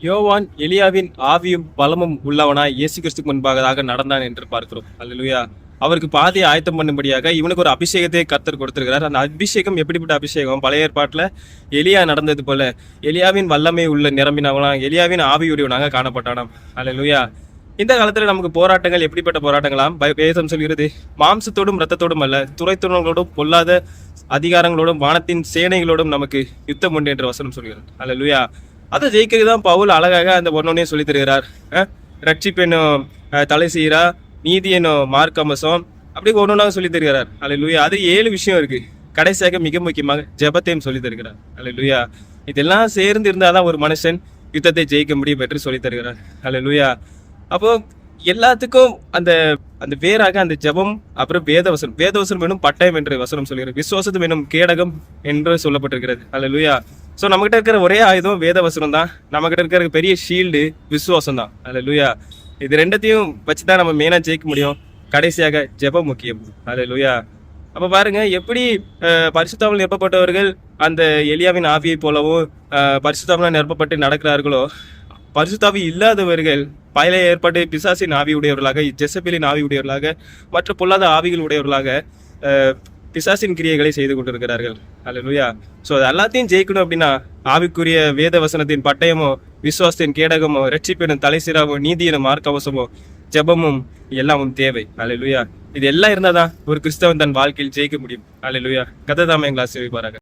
யோவான் எலியாவின் ஆவியும் பலமும் உள்ளவனாய் இயேசு கிறிஸ்துக்கு முன்பாக நடந்தான் என்று பார்க்கிறோம். அல்லேலூயா. அவருக்கு பாதையை ஆயத்தம் பண்ணும்படியாக இவனுக்கு ஒரு அபிஷேகத்தை கர்த்தர் கொடுத்திருக்கிறார். அந்த அபிஷேகம் எப்படிப்பட்ட அபிஷேகம்? பழைய ஏற்பாட்டுல எலியா நடந்தது போல எலியாவின் வல்லமை உள்ள நிரம்பினவனாம், எலியாவின் ஆவியுடையவனாக காணப்பட்டானாம். அல்லேலூயா. இந்த காலத்துல நமக்கு போராட்டங்கள் எப்படிப்பட்ட போராட்டங்களாம்? வேதம் சொல்கிறது, மாம்சத்தோடும் இரத்தத்தோடும் அல்ல, துரைத்துணர்களோடும் பொல்லாத அதிகாரங்களோடும் வானத்தின் சேனைகளோடும் நமக்கு யுத்தம் உண்டு என்ற வசனம் சொல்கிறது. அல்லேலூயா. அதை ஜெயிக்கிறது தான் பவுல் அழகாக அந்த ஒன்னொன்னே சொல்லி தருகிறார். ரட்சிப்பெனும் தலை சீரா, நீதி என்னும் மார்க்கமசம், அப்படி ஒன்னொன்னாக சொல்லி தருகிறார். அல்லேலூயா. அது 7 விஷயம் இருக்கு. கடைசியாக மிக முக்கியமாக ஜெபத்தையும் சொல்லி தருகிறார். அல்லேலூயா. இதெல்லாம் சேர்ந்து இருந்தாதான் ஒரு மனுஷன் யுத்தத்தை ஜெயிக்க முடியும் என்று சொல்லி தருகிறார். அல்லேலூயா. அப்போ எல்லாத்துக்கும் அந்த அந்த வேறாக அந்த ஜெபம், அப்புறம் வேதவசனம் வேணும் பட்டயம் என்று வசனம் சொல்கிறது. விசுவாசம் வேணும் கேடகம் என்று சொல்லப்பட்டிருக்கிறது. அல்லேலூயா. ஸோ நம்மகிட்ட இருக்கிற ஒரே ஆயுதம் வேதவசனம் தான். நம்மகிட்ட இருக்கிற பெரிய ஷீல்டு விசுவாசம் தான். அல்லேலூயா. இது ரெண்டத்தையும் வச்சுதான் நம்ம மெயினா ஜெயிக்க முடியும். கடைசியாக ஜெபம் முக்கியம். அல்லேலூயா. அப்ப பாருங்க, எப்படி பரிசுத்தாவில் நிரப்பப்பட்டவர்கள் அந்த எலியாவின் ஆவியை போலவும் பரிசுத்தாவில் நிரப்பப்பட்டு நடக்கிறார்களோ, பரிசுத்தாவி இல்லாதவர்கள் பழைய ஏற்பாடு பிசாசின் ஆவி உடையவர்களாக, ஜெசபேலின் ஆவி உடையவர்களாக, மற்ற பொல்லாத ஆவிகள் உடையவர்களாக பிசாசின் கிரியைகளை செய்து கொண்டிருக்கிறார்கள். அல்லேலூயா. ஸோ அது எல்லாத்தையும் ஜெயிக்கணும் அப்படின்னா ஆவிக்குரிய வேத வசனத்தின் பட்டயமோ, விசுவாசத்தின் கேடகமோ, ரட்சிப்பினும் தலைசிராவோ, நீதியினும் மார்க்கவசமோ, ஜெபமும் எல்லாமும் தேவை. அல்லேலூயா. இது எல்லாம் இருந்தாதான் ஒரு கிறிஸ்தவன் தன் வாழ்க்கையில் ஜெயிக்க முடியும். அல்லேலூயா. கர்த்தர் தாமே எங்களை ஆசீர்வதிப்பாராக.